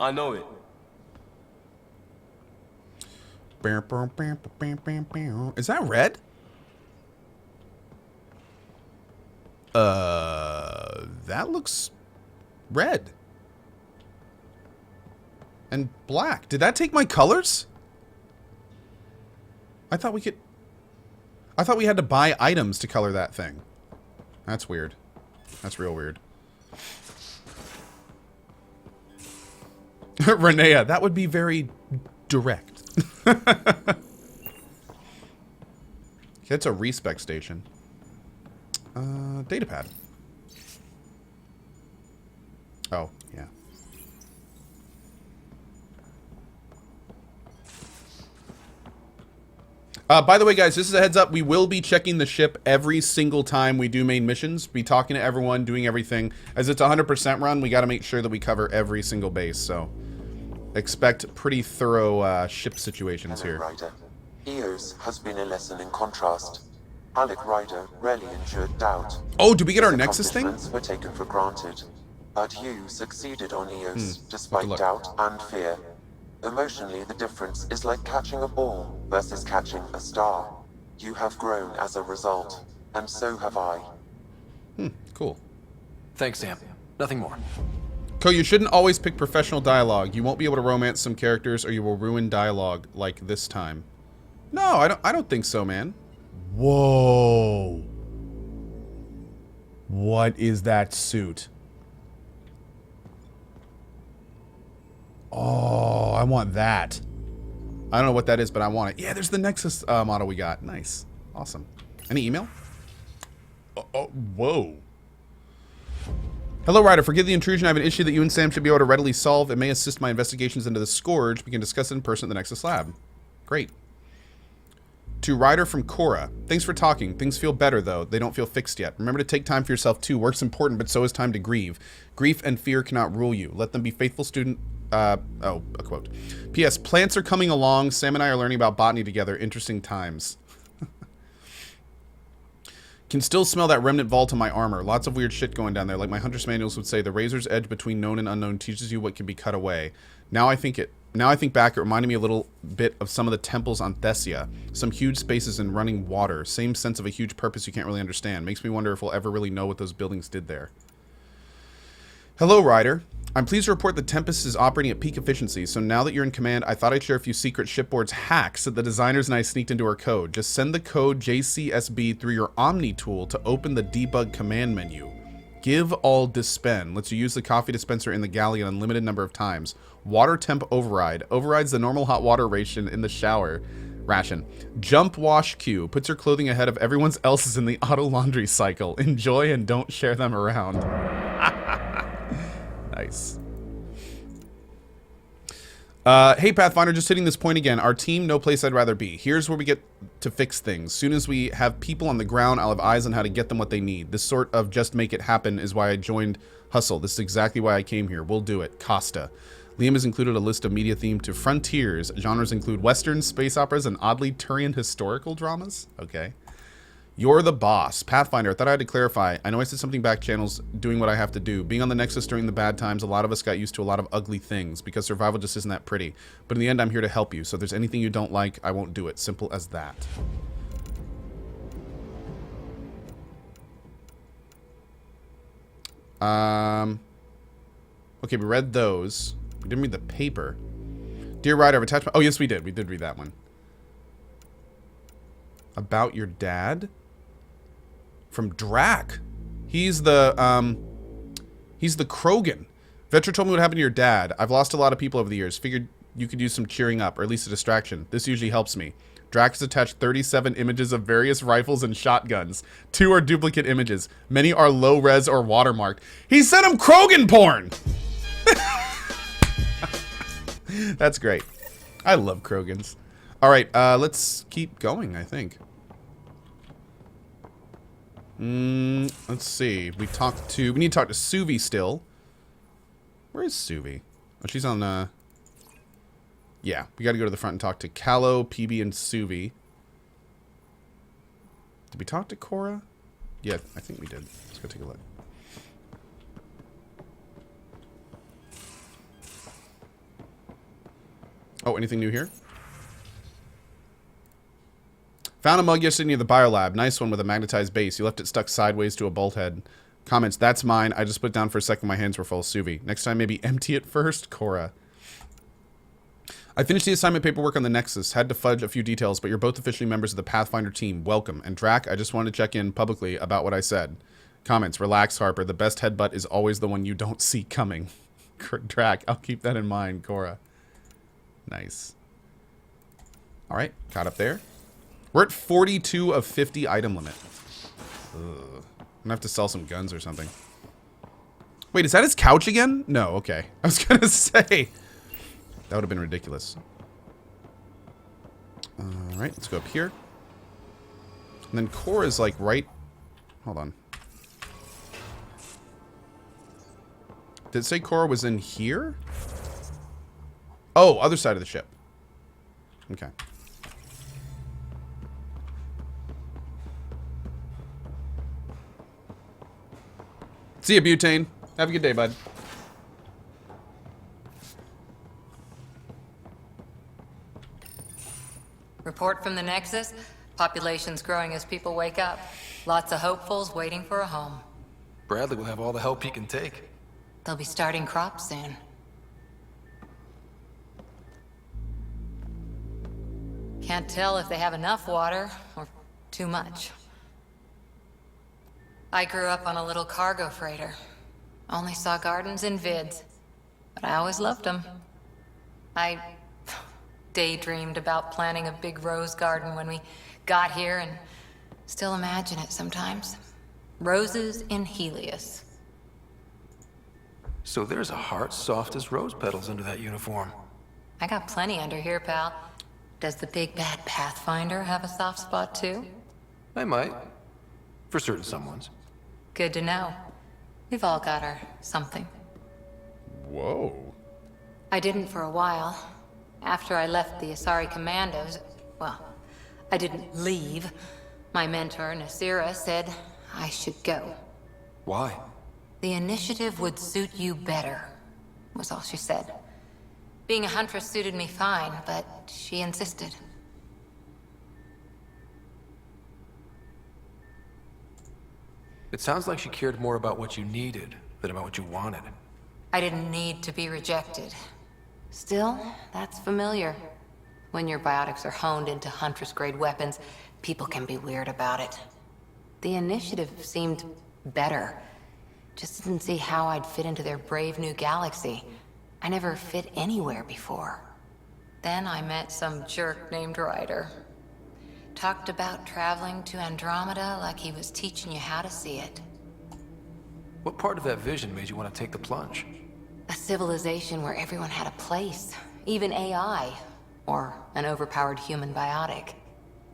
I know it. Is that red? That looks red. And black. Did that take my colors? I thought we had to buy items to color that thing. That's weird. That's real weird. Renea, that would be very direct. It's a respec station. Datapad. Oh, yeah. By the way, guys, this is a heads up. We will be checking the ship every single time we do main missions. Be talking to everyone, doing everything. As it's a 100% run, we got to make sure that we cover every single base. So expect pretty thorough ship situations here. Ryder. EOS has been a lesson in contrast. Alec Ryder rarely endured doubt. Oh, did we get our His Nexus thing? accomplishments were taken for granted. But you succeeded on EOS, despite doubt and fear. Emotionally, the difference is like catching a ball versus catching a star. You have grown as a result, and so have I. Cool. Thanks, Sam. Nothing more. Ko, you shouldn't always pick professional dialogue. You won't be able to romance some characters, or you will ruin dialogue like this time. No, I don't think so, man. Whoa. What is that suit? Oh, I want that. I don't know what that is, but I want it. Yeah, there's the Nexus model we got. Nice. Awesome. Any email? Oh, whoa. Hello, Ryder. Forgive the intrusion. I have an issue that you and Sam should be able to readily solve. It may assist my investigations into the Scourge. We can discuss it in person at the Nexus lab. Great. To Ryder from Kora. Thanks for talking. Things feel better, though. They don't feel fixed yet. Remember to take time for yourself, too. Work's important, but so is time to grieve. Grief and fear cannot rule you. Let them be faithful student... a quote. P.S. Plants are coming along. Sam and I are learning about botany together. Interesting times. Can still smell that remnant vault in my armor. Lots of weird shit going down there. Like my hunter's manuals would say, the razor's edge between known and unknown teaches you what can be cut away. Now I think back, it reminded me a little bit of some of the temples on Thessia. Some huge spaces and running water. Same sense of a huge purpose you can't really understand. Makes me wonder if we'll ever really know what those buildings did there. Hello, Ryder. I'm pleased to report the Tempest is operating at peak efficiency, so now that you're in command, I thought I'd share a few secret Shipboard's hacks that the designers and I sneaked into our code. Just send the code JCSB through your Omni tool to open the debug command menu. Give all dispen lets you use the coffee dispenser in the galley an unlimited number of times. Water temp override overrides the normal hot water ration in the shower. Ration. Jump wash queue puts your clothing ahead of everyone else's in the auto laundry cycle. Enjoy and don't share them around. Nice. Hey Pathfinder, just hitting this point again. Our team, no place I'd rather be. Here's where we get to fix things. Soon as we have people on the ground, I'll have eyes on how to get them what they need. This sort of just make it happen is why I joined Hustle. This is exactly why I came here. We'll do it. Costa. Liam has included a list of media themed to frontiers. Genres include westerns, space operas, and oddly Turian historical dramas. Okay. You're the boss. Pathfinder, I thought I had to clarify. I know I said something back channels, doing what I have to do. Being on the Nexus during the bad times, a lot of us got used to a lot of ugly things because survival just isn't that pretty. But in the end, I'm here to help you. So if there's anything you don't like, I won't do it. Simple as that. Okay, we read those. We didn't read the paper. Dear Ryder, I've attached my... Oh, yes, we did. We did read that one. About your dad? From Drax. He's the Krogan. Vetra told me what happened to your dad. I've lost a lot of people over the years. Figured you could use some cheering up, or at least a distraction. This usually helps me. Drax has attached 37 images of various rifles and shotguns. 2 are duplicate images. Many are low-res or watermarked. He sent him Krogan porn! That's great. I love Krogans. Alright, let's keep going, I think. Let's see. We need to talk to Suvi still. Where is Suvi? Oh, she's on, yeah, we gotta go to the front and talk to Callow, PB, and Suvi. Did we talk to Kora? Yeah, I think we did. Let's go take a look. Oh, anything new here? Found a mug yesterday near the biolab. Nice one with a magnetized base. You left it stuck sideways to a bolt head. Comments, that's mine. I just put it down for a second. My hands were full. Suvi. Next time, maybe empty it first. Kora. I finished the assignment paperwork on the Nexus. Had to fudge a few details, but you're both officially members of the Pathfinder team. Welcome. And Drax, I just wanted to check in publicly about what I said. Comments, relax, Harper. The best headbutt is always the one you don't see coming. Drax, I'll keep that in mind, Kora. Nice. All right, caught up there. We're at 42 of 50 item limit. Ugh. I'm gonna have to sell some guns or something. Wait, is that his couch again? No, okay. I was gonna say. That would have been ridiculous. Alright, let's go up here. And then Kora is like right... Hold on. Did it say Kora was in here? Oh, other side of the ship. Okay. See ya, Butane. Have a good day, bud. Report from the Nexus. Population's growing as people wake up. Lots of hopefuls waiting for a home. Bradley will have all the help he can take. They'll be starting crops soon. Can't tell if they have enough water or too much. I grew up on a little cargo freighter. Only saw gardens in vids, but I always loved them. I daydreamed about planting a big rose garden when we got here and still imagine it sometimes. Roses in Helios. So there's a heart soft as rose petals under that uniform. I got plenty under here, pal. Does the big bad Pathfinder have a soft spot too? I might. For certain someones. Good to know. We've all got our something. Whoa. I didn't for a while. After I left the Asari Commandos, well, I didn't leave. My mentor, Nasira, said I should go. Why? The initiative would suit you better, was all she said. Being a huntress suited me fine, but she insisted. It sounds like she cared more about what you needed than about what you wanted. I didn't need to be rejected. Still, that's familiar. When your biotics are honed into Huntress-grade weapons, people can be weird about it. The initiative seemed better. Just didn't see how I'd fit into their brave new galaxy. I never fit anywhere before. Then I met some jerk named Ryder. Talked about traveling to Andromeda like he was teaching you how to see it. What part of that vision made you want to take the plunge? A civilization where everyone had a place, even AI, or an overpowered human biotic.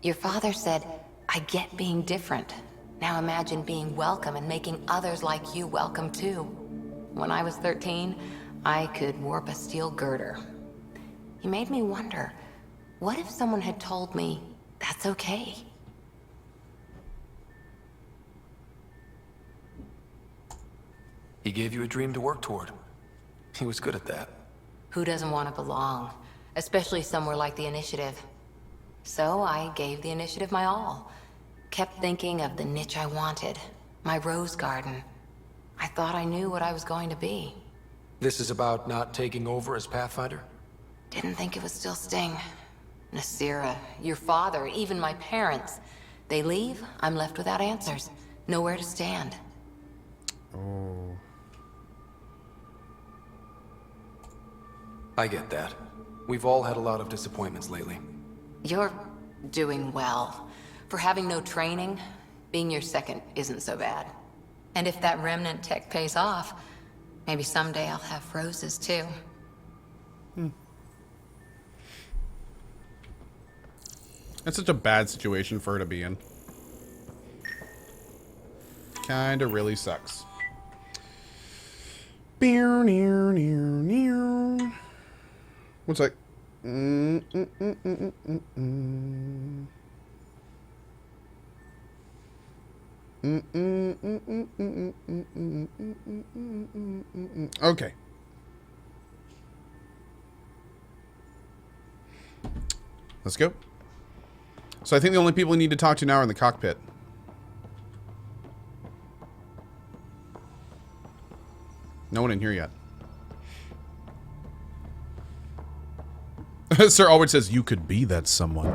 Your father said, I get being different. Now imagine being welcome and making others like you welcome too. When I was 13, I could warp a steel girder. He made me wonder, what if someone had told me that's okay? He gave you a dream to work toward. He was good at that. Who doesn't want to belong? Especially somewhere like the Initiative. So I gave the Initiative my all. Kept thinking of the niche I wanted. My rose garden. I thought I knew what I was going to be. This is about not taking over as Pathfinder? Didn't think it would still sting. Nasira, your father, even my parents. They leave, I'm left without answers. Nowhere to stand. Oh. I get that. We've all had a lot of disappointments lately. You're doing well. For having no training, being your second isn't so bad. And if that remnant tech pays off, maybe someday I'll have roses too. That's such a bad situation for her to be in. Kinda really sucks. What's like? Okay. Let's go. So I think the only people we need to talk to now are in the cockpit. No one in here yet. Sir Albert says, you could be that someone.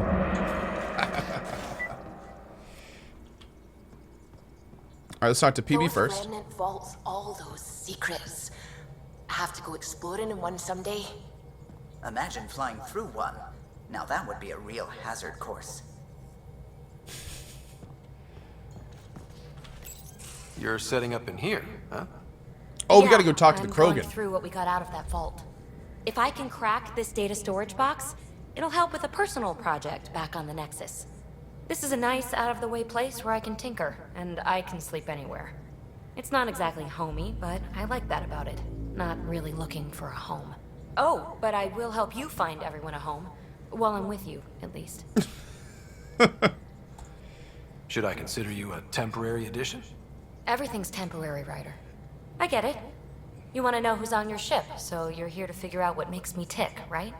Alright, let's talk to PB first. Remnant vaults, all those secrets. Have to go exploring in one someday. Imagine flying through one. Now that would be a real hazard course. You're setting up in here, huh? Oh, we gotta go talk to the I'm Krogan. going through what we got out of that vault. If I can crack this data storage box, it'll help with a personal project back on the Nexus. This is a nice, out-of-the-way place where I can tinker, and I can sleep anywhere. It's not exactly homey, but I like that about it. Not really looking for a home. Oh, but I will help you find everyone a home. While I'm with you, at least. Should I consider you a temporary addition? Everything's temporary, Ryder. I get it. You want to know who's on your ship, so you're here to figure out what makes me tick, right?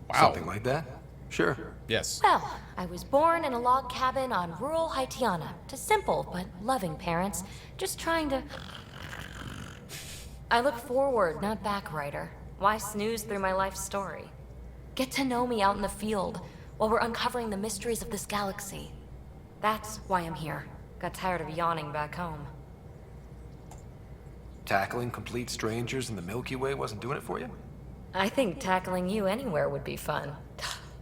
Wow. Something like that? Sure. Yes. Well, I was born in a log cabin on rural Haitiana to simple but loving parents, just trying to... I look forward, not back, Ryder. Why snooze through my life story? Get to know me out in the field while we're uncovering the mysteries of this galaxy. That's why I'm here. Got tired of yawning back home. Tackling complete strangers in the Milky Way wasn't doing it for you? I think tackling you anywhere would be fun.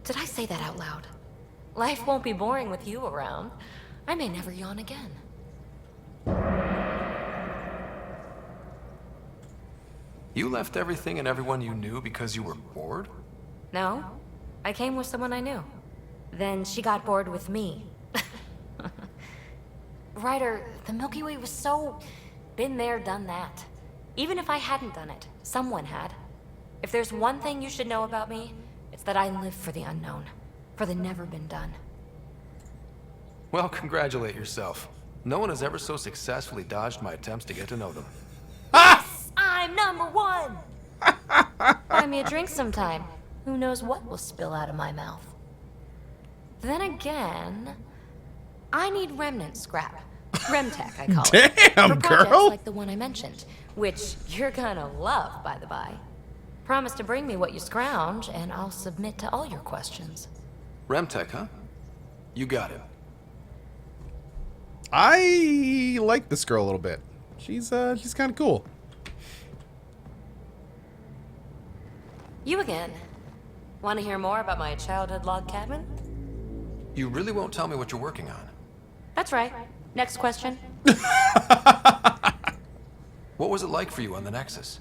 Did I say that out loud? Life won't be boring with you around. I may never yawn again. You left everything and everyone you knew because you were bored? No, I came with someone I knew. Then she got bored with me. Ryder, the Milky Way was so... been there, done that. Even if I hadn't done it, someone had. If there's one thing you should know about me, it's that I live for the unknown. For the never been done. Well, congratulate yourself. No one has ever so successfully dodged my attempts to get to know them. Yes! I'm number one! Buy me a drink sometime. Who knows what will spill out of my mouth. Then again... I need remnant scrap. Remtech, I call it. Damn, for projects girl! like the one I mentioned, which you're gonna love, by the by. Promise to bring me what you scrounge, and I'll submit to all your questions. Remtech, huh? You got it. I like this girl a little bit. She's kind of cool. You again. Want to hear more about my childhood log cabin? You really won't tell me what you're working on. That's right. Next question. What was it like for you on the Nexus?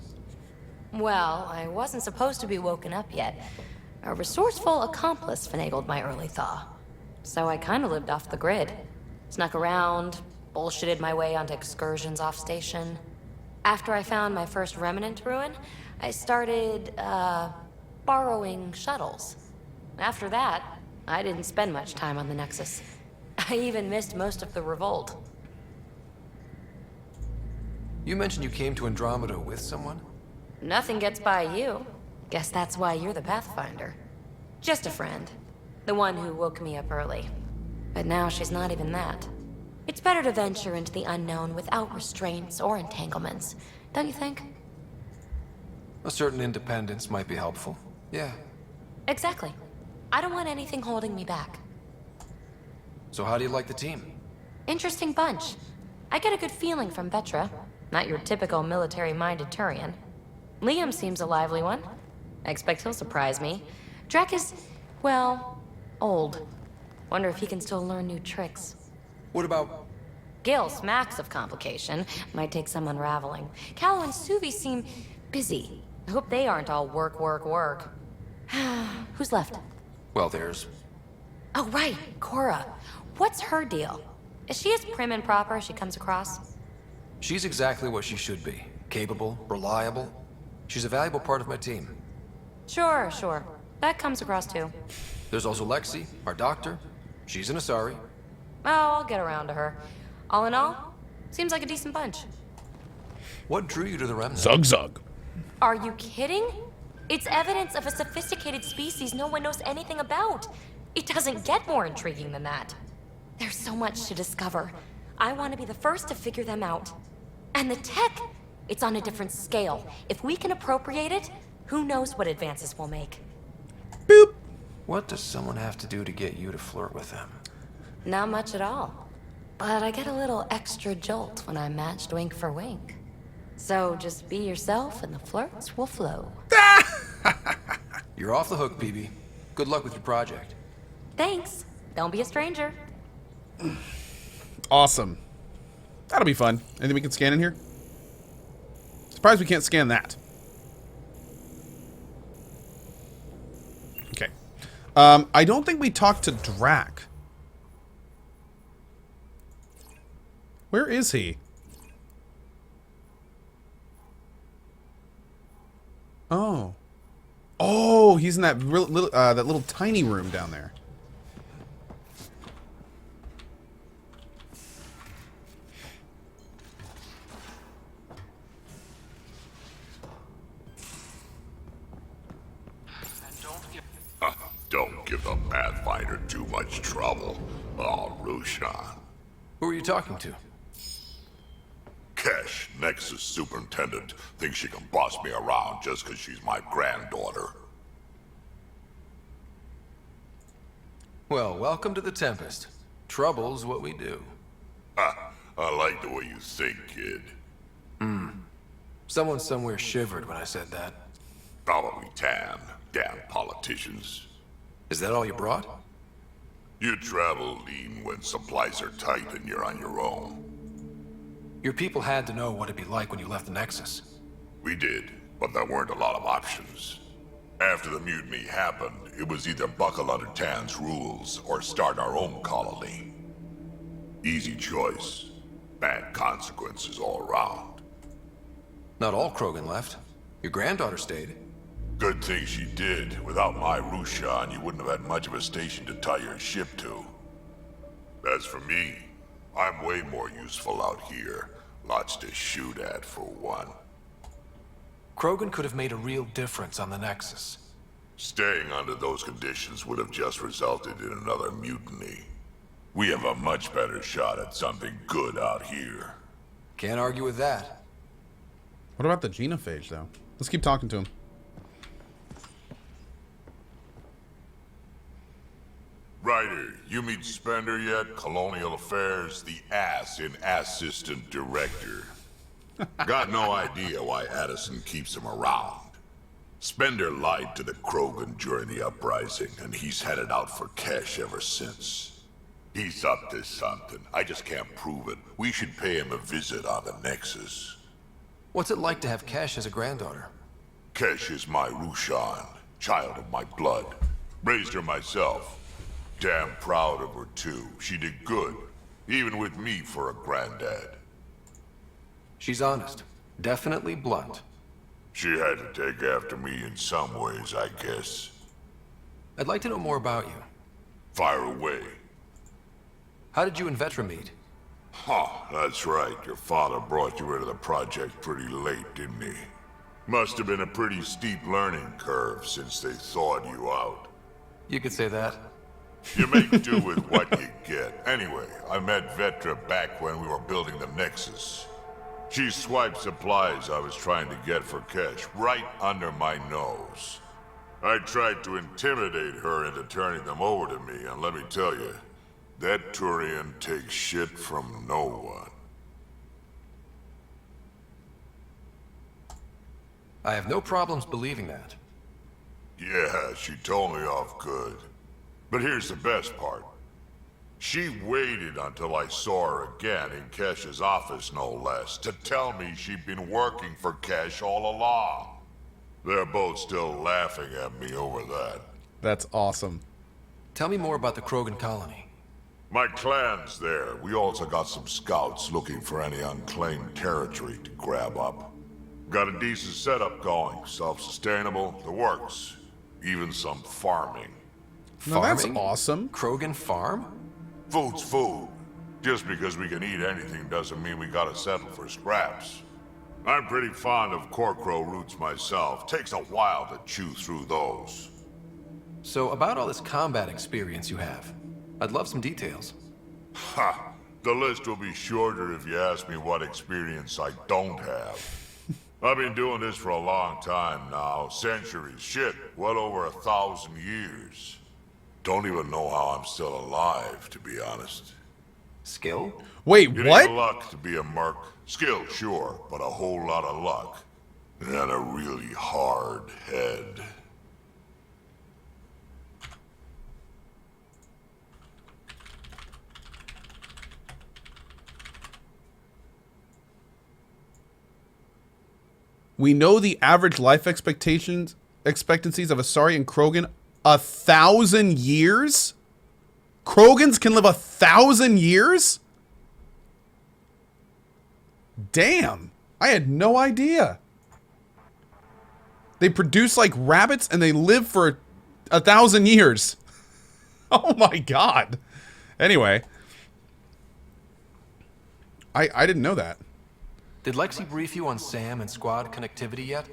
Well, I wasn't supposed to be woken up yet. A resourceful accomplice finagled my early thaw. So I kind of lived off the grid. Snuck around, bullshitted my way onto excursions off station. After I found my first remnant ruin, I started, borrowing shuttles. After that, I didn't spend much time on the Nexus. I even missed most of the revolt. You mentioned you came to Andromeda with someone? Nothing gets by you. Guess that's why you're the Pathfinder. Just a friend. The one who woke me up early. But now she's not even that. It's better to venture into the unknown without restraints or entanglements, don't you think? A certain independence might be helpful. Yeah. Exactly. I don't want anything holding me back. So how do you like the team? Interesting bunch. I get a good feeling from Vetra. Not your typical military-minded Turian. Liam seems a lively one. I expect he'll surprise me. Drax is, well, old. Wonder if he can still learn new tricks. What about... Gil smacks of complication. Might take some unraveling. Cal and Suvi seem busy. I hope they aren't all work, work, work. Who's left? Well, there's... Oh, right, Kora. What's her deal? Is she as prim and proper as she comes across? She's exactly what she should be. Capable, reliable. She's a valuable part of my team. Sure, sure. That comes across too. There's also Lexi, our doctor. She's an Asari. Oh, I'll get around to her. All in all, seems like a decent bunch. What drew you to the Remnant? Zug zug. Are you kidding? It's evidence of a sophisticated species no one knows anything about. It doesn't get more intriguing than that. There's so much to discover. I want to be the first to figure them out. And the tech, it's on a different scale. If we can appropriate it, who knows what advances we'll make. Boop. What does someone have to do to get you to flirt with them? Not much at all. But I get a little extra jolt when I'm matched wink for wink. So just be yourself and the flirts will flow. You're off the hook, PB. Good luck with your project. Thanks. Don't be a stranger. Awesome. That'll be fun. Anything we can scan in here? Surprised we can't scan that. Okay. I don't think we talked to Drax. Where is he? Oh. Oh, he's in that little tiny room down there. Don't give the Pathfinder too much trouble. Oh, Rushan. Who are you talking to? Kesh, Nexus superintendent, thinks she can boss me around just because she's my granddaughter. Well, welcome to the Tempest. Trouble's what we do. Ha, I like the way you think, kid. Someone somewhere shivered when I said that. Probably Tan. Damn politicians. Is that all you brought? You travel lean when supplies are tight and you're on your own. Your people had to know what it'd be like when you left the Nexus. We did, but there weren't a lot of options. After the mutiny happened, it was either buckle under Tan's rules or start our own colony. Easy choice. Bad consequences all around. Not all Krogan left. Your granddaughter stayed. Good thing she did. Without my Rushan, you wouldn't have had much of a station to tie your ship to. As for me, I'm way more useful out here. Lots to shoot at, for one. Krogan could have made a real difference on the Nexus. Staying under those conditions would have just resulted in another mutiny. We have a much better shot at something good out here. Can't argue with that. What about the genophage, though? Let's keep talking to him. Ryder, you meet Spender yet? Colonial Affairs, the ass in assistant director. Got no idea why Addison keeps him around. Spender lied to the Krogan during the uprising, and he's headed out for Kesh ever since. He's up to something. I just can't prove it. We should pay him a visit on the Nexus. What's it like to have Kesh as a granddaughter? Kesh is my Rushan, child of my blood. Raised her myself. Damn proud of her, too. She did good, even with me for a granddad. She's honest. Definitely blunt. She had to take after me in some ways, I guess. I'd like to know more about you. Fire away. How did you and Vetra meet? Huh, that's right. Your father brought you into the project pretty late, didn't he? Must have been a pretty steep learning curve since they thawed you out. You could say that. You make do with what you get. Anyway, I met Vetra back when we were building the Nexus. She swiped supplies I was trying to get for Kesh right under my nose. I tried to intimidate her into turning them over to me, and let me tell you, that Turian takes shit from no one. I have no problems believing that. Yeah, she told me off good. But here's the best part. She waited until I saw her again in Kesh's office, no less, to tell me she'd been working for Kesh all along. They're both still laughing at me over that. That's awesome. Tell me more about the Krogan colony. My clan's there. We also got some scouts looking for any unclaimed territory to grab up. Got a decent setup going, self-sustainable, the works. Even some farming. No, that's Farming? awesome. Krogan farm? Food's food. Just because we can eat anything doesn't mean we gotta settle for scraps. I'm pretty fond of corcrow roots myself. Takes a while to chew through those. So, about all this combat experience you have, I'd love some details. Ha! The list will be shorter if you ask me what experience I don't have. I've been doing this for a long time now. Centuries. Shit, well over 1,000 years. Don't even know how I'm still alive, to be honest. Skill? Wait, You what? need luck to be a merc. Skill, sure, but a whole lot of luck. And a really hard head. We know the average life expectancies of Asari and Krogan 1,000 years? Krogans can live 1,000 years? Damn. I had no idea. They produce like rabbits and they live for 1,000 years. Oh my god. Anyway. I didn't know that. Did Lexi brief you on SAM and squad connectivity yet?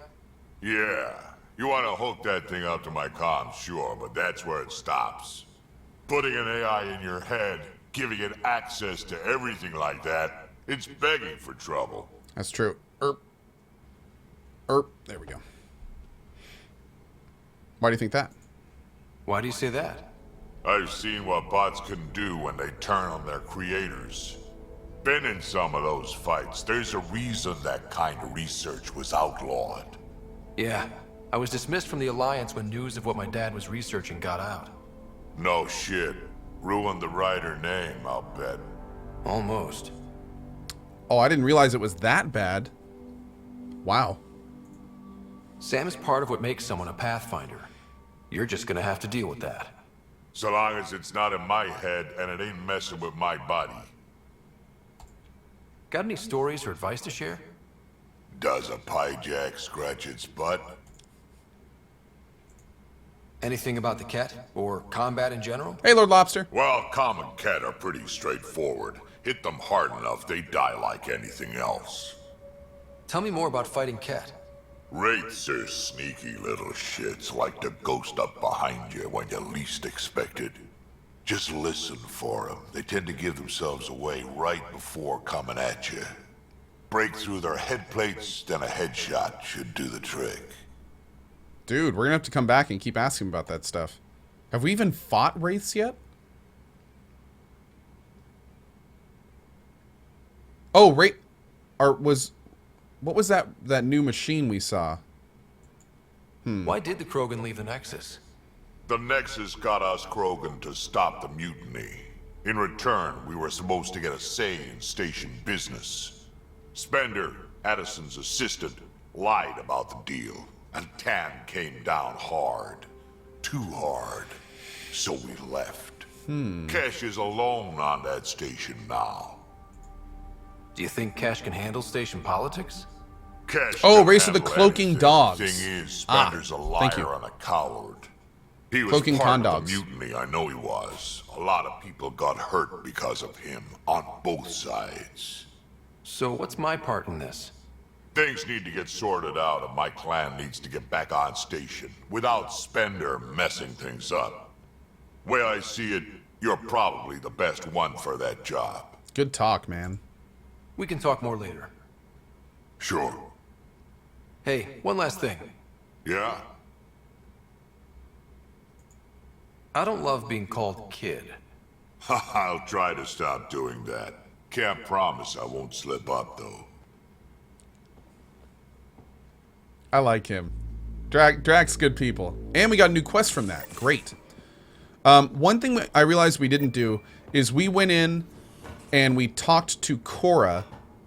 Yeah. You want to hook that thing up to my comms, sure, but that's where it stops. Putting an AI in your head, giving it access to everything like that, it's begging for trouble. That's true. There we go. Why do you think that? Why do you say that? I've seen what bots can do when they turn on their creators. Been in some of those fights. There's a reason that kind of research was outlawed. Yeah, I was dismissed from the Alliance when news of what my dad was researching got out. No shit. Ruined the writer name, I'll bet. Almost. Oh, I didn't realize it was that bad. Wow. SAM is part of what makes someone a Pathfinder. You're just gonna have to deal with that. So long as it's not in my head and it ain't messing with my body. Got any stories or advice to share? Does a piejack scratch its butt? Anything about the Ket? Or combat in general? Hey, Lord Lobster. Well, common cat are pretty straightforward. Hit them hard enough, they die like anything else. Tell me more about fighting Ket. Wraiths are sneaky little shits, like to ghost up behind you when you least expect it. Just listen for them. They tend to give themselves away right before coming at you. Break through their head plates, then a headshot should do the trick. Dude, we're gonna have to come back and keep asking about that stuff. Have we even fought Wraiths yet? Oh, Wraith... What was that new machine we saw? Why did the Krogan leave the Nexus? The Nexus got us Krogan to stop the mutiny. In return, we were supposed to get a say in station business. Spender, Addison's assistant, lied about the deal, and Tan came down hard. Too hard. So we left. Cash is alone on that station now. Do you think Cash can handle station politics? Cash Oh, can Race of the handle Cloaking anything. Dogs. Thing is, Spender's a thank you. liar and a coward. He was Cloaking part Con of the Dogs. mutiny, I know he was. A lot of people got hurt because of him, on both sides. So what's my part in this? Things need to get sorted out and my clan needs to get back on station, without Spender messing things up. Way I see it, you're probably the best one for that job. Good talk, man. We can talk more later. Sure. Hey, one last thing. Yeah? I don't love being called kid. I'll try to stop doing that. Can't promise I won't slip up, though. I like him. Drax, good people. And we got a new quest from that. Great. One thing I realized we didn't do is we went in and we talked to Kora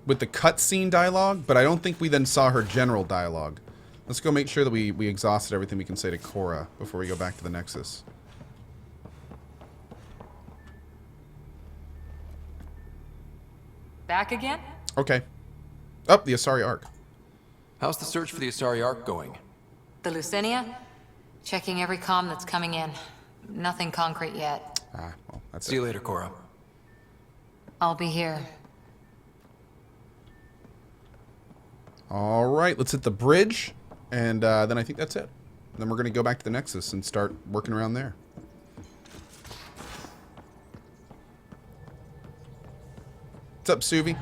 with the cutscene dialogue, but I don't think we then saw her general dialogue. Let's go make sure that we exhausted everything we can say to Kora before we go back to the Nexus. Back again? Okay. Up the Asari Arc. How's the search for the Asari Ark going? The Lucinia? Checking every comm that's coming in. Nothing concrete yet. Ah, well, that's See you later, Kora. I'll be here. All right, let's hit the bridge, and then I think that's it. Then we're going to go back to the Nexus and start working around there. What's up, Suvi?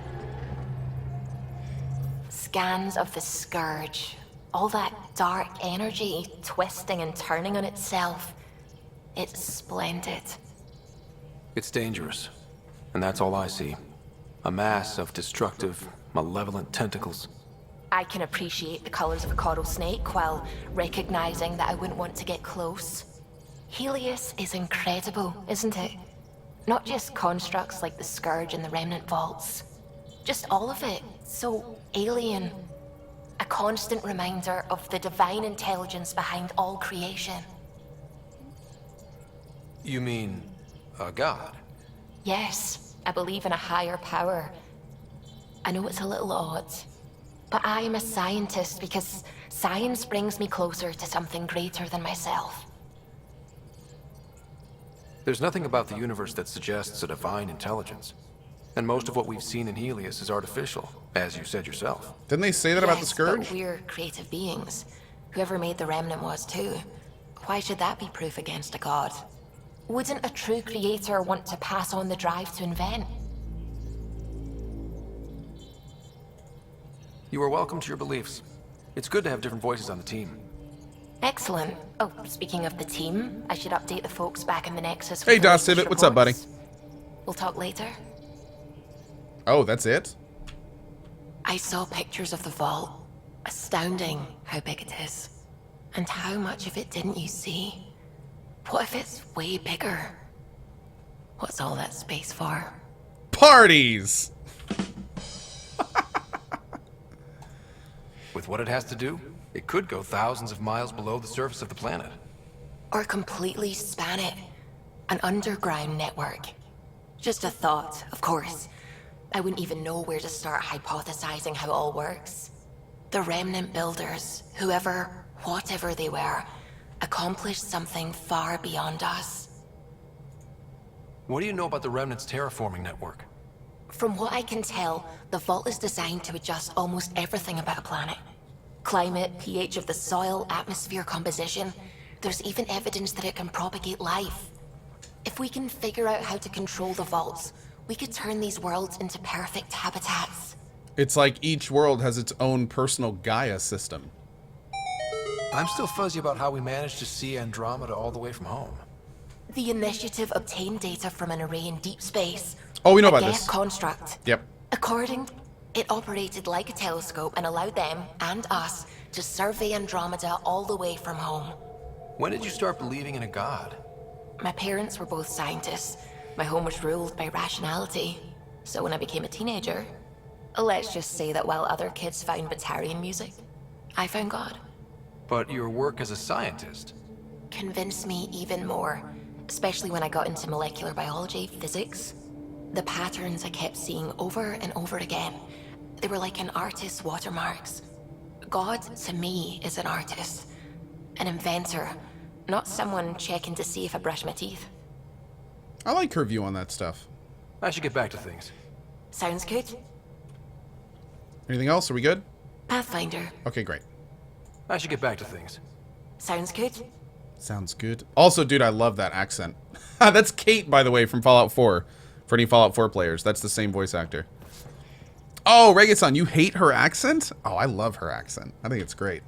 Scans of the Scourge. All that dark energy twisting and turning on itself. It's splendid. It's dangerous. And that's all I see. A mass of destructive, malevolent tentacles. I can appreciate the colors of a coral snake while recognizing that I wouldn't want to get close. Helios is incredible, isn't it? Not just constructs like the Scourge and the Remnant Vaults. Just all of it. So alien. A constant reminder of the divine intelligence behind all creation. You mean a god? Yes, I believe in a higher power. I know it's a little odd, but I am a scientist because science brings me closer to something greater than myself. There's nothing about the universe that suggests a divine intelligence. And most of what we've seen in Helios is artificial, as you said yourself. Didn't they say that about the Yes, Scourge? but we're creative beings. Whoever made the Remnant was too. Why should that be proof against a god? Wouldn't a true creator want to pass on the drive to invent? You are welcome to your beliefs. It's good to have different voices on the team. Excellent. Oh, speaking of the team, I should update the folks back in the Nexus. Hey, with the Das latest Civet, what's up, buddy? reports. We'll talk later. Oh, that's it? I saw pictures of the vault. Astounding how big it is. And how much of it didn't you see? What if it's way bigger? What's all that space for? Parties! With what it has to do, it could go thousands of miles below the surface of the planet. Or completely span it. An underground network. Just a thought, of course. I wouldn't even know where to start hypothesizing how it all works. The Remnant builders, whoever, whatever they were, accomplished something far beyond us. What do you know about the Remnant's terraforming network? From what I can tell, the vault is designed to adjust almost everything about a planet. Climate, pH of the soil, atmosphere composition. There's even evidence that it can propagate life. If we can figure out how to control the vaults, we could turn these worlds into perfect habitats. It's like each world has its own personal Gaia system. I'm still fuzzy about how we managed to see Andromeda all the way from home. The initiative obtained data from an array in deep space. Oh, we know A about Geth this. construct. Yep. According, it operated like a telescope and allowed them, and us, to survey Andromeda all the way from home. When did you start believing in a god? My parents were both scientists. My home was ruled by rationality. So when I became a teenager, let's just say that while other kids found Batarian music, I found God. But your work as a scientist? Convinced me even more, especially when I got into molecular biology, physics. The patterns I kept seeing over and over again, they were like an artist's watermarks. God, to me, is an artist. An inventor, not someone checking to see if I brush my teeth. I like her view on that stuff. I should get back to things. Sounds good? Anything else? Are we good? Pathfinder. Okay, great. I should get back to things. Sounds good? Sounds good. Also, dude, I love that accent. That's Kate, by the way, from Fallout 4. For any Fallout 4 players, that's the same voice actor. Oh, Reggae-san, you hate her accent? Oh, I love her accent. I think it's great.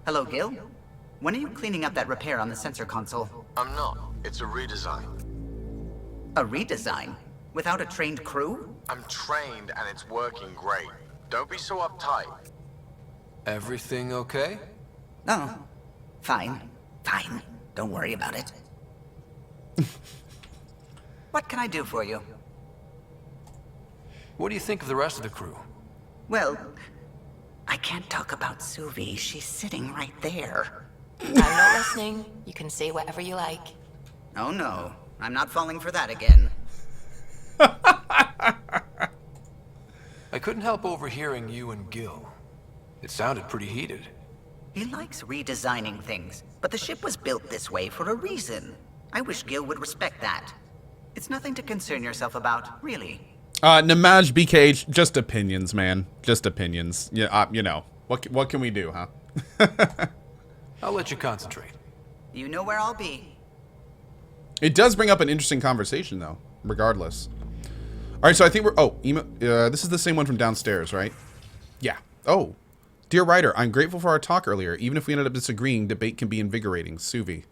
Hello, Gil. When are you cleaning up that repair on the sensor console? I'm not. It's a redesign. A redesign? Without a trained crew? I'm trained and it's working great. Don't be so uptight. Everything okay? Oh, fine. Fine. Don't worry about it. What can I do for you? What do you think of the rest of the crew? Well, I can't talk about Suvi. She's sitting right there. I'm not listening. You can say whatever you like. Oh no, I'm not falling for that again. I couldn't help overhearing you and Gil. It sounded pretty heated. He likes redesigning things, but the ship was built this way for a reason. I wish Gil would respect that. It's nothing to concern yourself about, really. Namaj BKH, just opinions, man. Just opinions. Yeah, you know. What can we do, huh? I'll let you concentrate. You know where I'll be. It does bring up an interesting conversation, though, regardless. All right, so I think we're... Oh, this is the same one from downstairs, right? Yeah. Oh. Dear writer, I'm grateful for our talk earlier. Even if we ended up disagreeing, debate can be invigorating. Suvi.